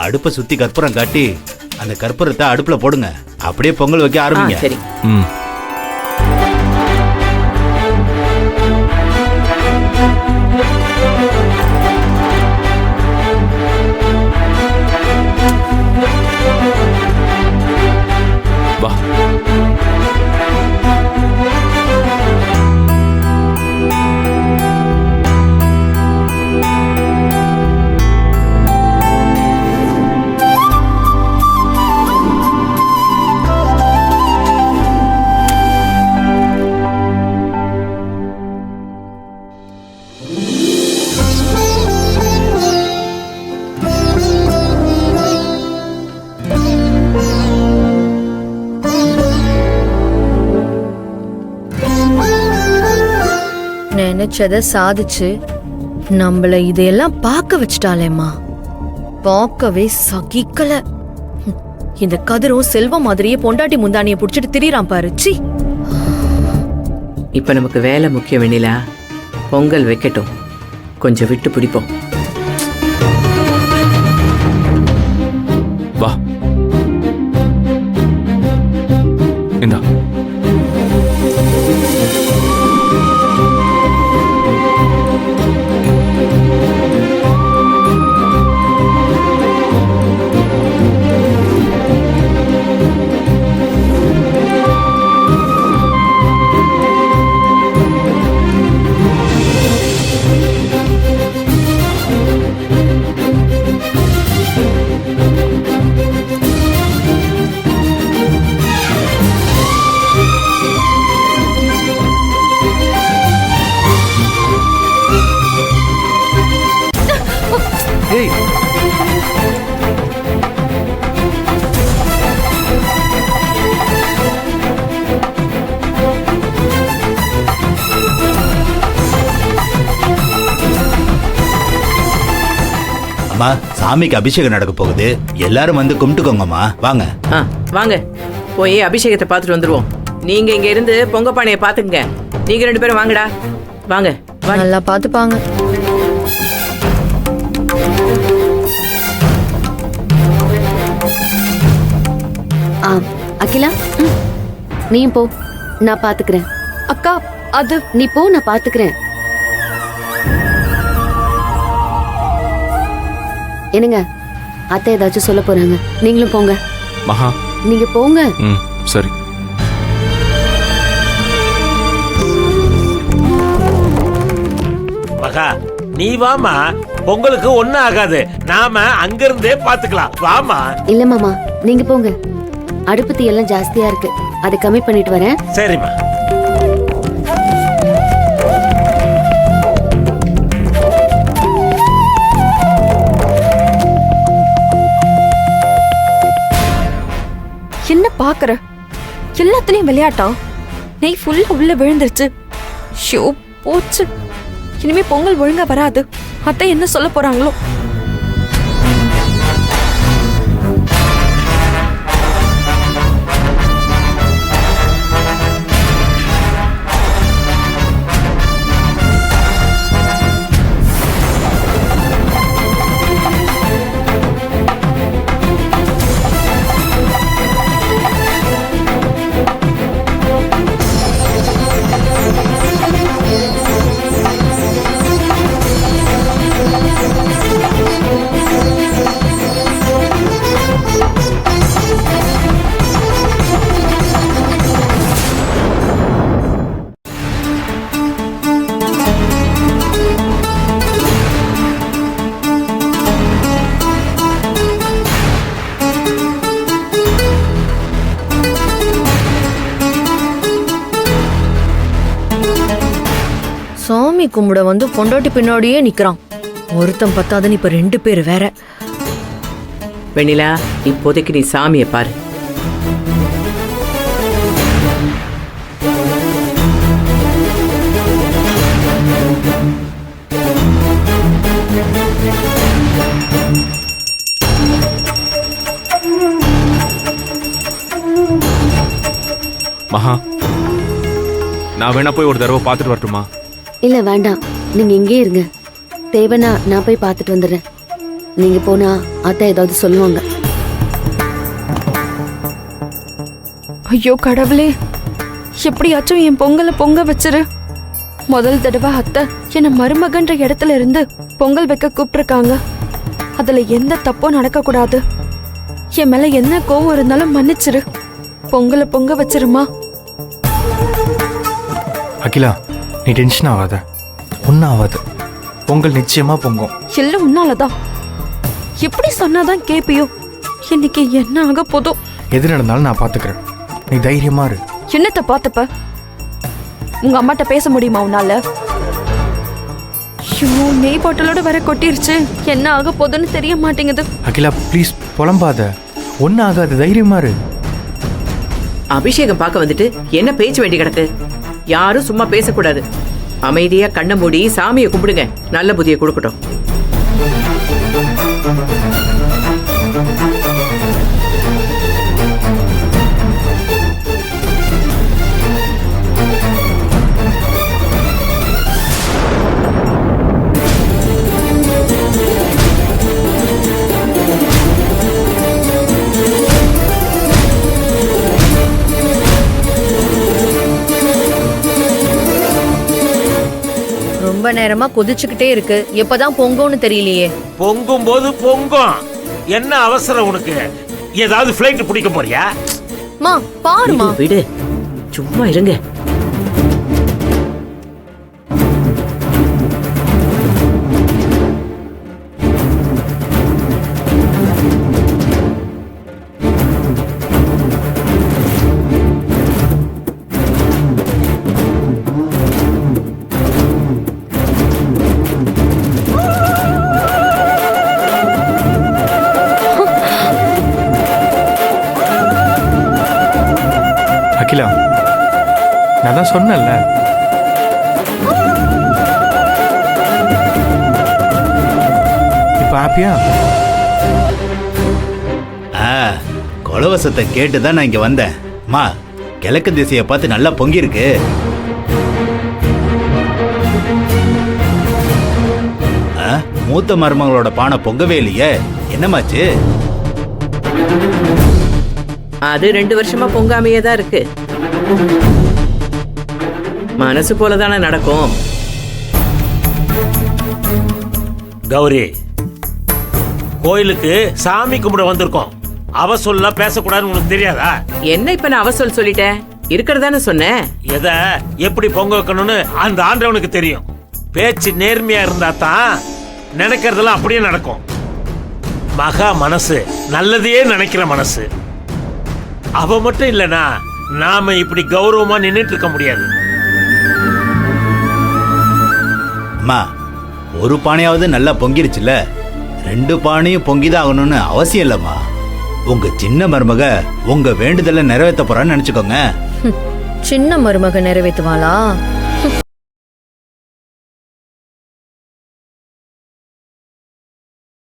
அடுப்பை சுத்தி கற்பூரம் காட்டி அந்த கற்பூரத்தை அடுப்புல போடுங்க. அப்படியே பொங்கல் வைக்க ஆரம்பிங்க. சரி. வா. நினைச்சத சாதிச்சு நம்மள இதையெல்லாம் பார்க்க வச்சுட்டாலேம்மா. பார்க்கவே சகிக்கல. இந்த கதிரும் செல்வம் மாதிரியே பொண்டாட்டி முந்தானிய புடிச்சிட்டு திரியறான் பாரு. சி. இப்ப நமக்கு வேலை முக்கியம் வெண்ணிலா. பொங்கல் வைக்கட்டும், கொஞ்சம் விட்டு பிடிப்போம். வா. இந்தா. ஏய், அம்மா, சாமிக்கு அபிஷேகம் நடக்க போகுது. எல்லாரும் வந்து கும்பிட்டுக்கோங்கம்மா. வாங்க. வாங்க, போய் அபிஷேகத்தை பார்த்துட்டு வந்துருவோம். நீங்க இங்க இருந்து பொங்க பானையை பாத்துங்க. நீங்க 2 பேரும் வாங்கடா. வாங்க. நல்லா பாத்துப்பாங்க. அகிலா, நீ போ, நான் பாத்துக்கிறேன். அக்கா, அது நீ போ, நான் பாத்துக்கிறேன். என்னங்க, அத்தை ஏதாச்சும் சொல்ல போறாங்க. நீங்களும் போங்க. மகா. நீங்க போங்க. சரி. மகா, நீ வாமா. பொங்கலுக்கு ஒண்ணும் ஆகாது. நாம அங்கிருந்தே பாத்துக்கலாம். வாமா. இல்ல மாமா, நீங்க போங்க. அடுப்பு தீ எல்லாம் ஜாஸ்தியா இருக்கு, அதை கம்மி பண்ணிட்டு வரேன். சரிம்மா. என்ன பாக்குற? எல்லாத்துலயும் விளையாட்டா? நெய் ஃபுல்லா உள்ள விழுந்துருச்சு. ஷோ, போச்சு. இனிமே பொங்கல் ஒழுங்கா வராது. அத்தை என்ன சொல்ல போறாங்களோ? சாமி கும்பிட வந்து பொண்டாட்டி பின்னாடியே நிக்கிறான். ஒருத்தன் பத்தாதுன்னு இப்ப 2 பேர் வேற. வெண்ணிலா, இப்போதைக்கு நீ சாமியை பாரு. மகா, நான் வேணா போய் ஒரு தடவை பார்த்துட்டு வரட்டுமா? இல்ல வேண்டாம், நீங்க இங்கே இருங்க. தேவைன்னா நான் போய் பார்த்துட்டு வந்துடுறேன். நீங்க போனா அத்தை ஏதாவது சொல்லுவாங்க. ஐயோ கடவுளே, எப்படியாச்சும் என் பொங்கலை பொங்க வச்சிரு. முதல் தடவை அத்தை என்ன மருமகன்ற இடத்துல இருந்து பொங்கல் வைக்க கூப்பிட்டுருக்காங்க. அதுல எந்த தப்பும் நடக்க கூடாது. என் மேல என்ன கோவம் இருந்தாலும் மன்னிச்சிரு. பொங்கலை பொங்க வச்சிருமா. அகிலா, நீ டென்ஷன் ஆகாத, ஒன்றும் ஆகாது. பொங்கல் நிச்சயமா பொங்கும். எல்லாம் உன்னாலதான். எப்படி சொன்னாதான் கேப்பியோ? இன்னைக்கு என்ன ஆக போதும்? எது நடந்தாலும் நான் பாத்துக்கிறேன், நீ தைரியமா இரு. என்னத்த பாத்துப்ப? உங்க அம்மாட்ட பேச முடியுமா உன்னால? ஐயோ, நெய் பாட்டிலோட வர கொட்டிருச்சு. என்ன ஆக போதுன்னு தெரிய மாட்டேங்குது. அகிலா ப்ளீஸ் புலம்பாத, ஒன்றும் ஆகாது, தைரியமா இரு. அபிஷேகம் பார்க்க வந்துட்டு என்ன பேச்சு வேண்டி கிடக்கு? யாரும் சும்மா பேசக்கூடாது. அமைதியா கண்ணை மூடி சாமியை கும்பிடுங்க. நல்ல புதிய கொடுக்கட்டும். ரொம்ப நேரமா கொதிச்சுக்கிட்டே இருக்கு. எப்பதான் பொங்கும்னு தெரியலையே. பொங்கும் போது பொங்கும். என்ன அவசரம் உனக்கு? ஏதாவது ஃபிளைட் பிடிக்க போறியா? மா பாருமா. விடு, சும்மா இருங்க. அகிலா, நான் தான் சொன்னேன்ல. இப்ப ஹாப்பியா? கொலவசத்தை கேட்டு தான் நான் இங்க வந்தேன். மா, கிழக்கு திசையை பார்த்து நல்லா பொங்கி இருக்கு. மூத்த மருமகளோட பானை பொங்கவே இல்லையே, என்னமாச்சு? அது 2 வருஷமா பொங்காமையே தான் இருக்கு. மனசு போலதானே நடக்கும். கௌரி, கோயிலுக்கு சாமி கும்பிட வந்திருக்கோம். அவ சொல்ல பேசக்கூடாதுன்னு உனக்கு தெரியாதா? என்ன இப்ப நான் அவசொல் சொல்லிட்டேன்? இருக்கிறதானே சொன்னேன். எதை எப்படி பொங்க வைக்கணும்னு அந்த ஆண்டவனுக்கு தெரியும். பேச்சு நேர்மையா இருந்தா தான் நினைக்கிறதெல்லாம் அப்படியே நடக்கும். மகா மனசு, நல்லதையே நினைக்கிற மனசு. அவ மட்டும் இல்லனா நாம இப்படி கௌரவமா நின்னுட்டு இருக்க முடியாது. அம்மா, ஒரு பானையாவது நல்லா பொங்கிருச்சுல, 2 பானையும் பொங்கிதான் ஆகணும்னு அவசியம் இல்லம்மா. உங்க சின்ன மருமக உங்க வேண்டுதலை நிறைவேற்ற போறான்னு நினைச்சுக்கோங்க. சின்ன மருமக நிறைவேற்றுவாளா?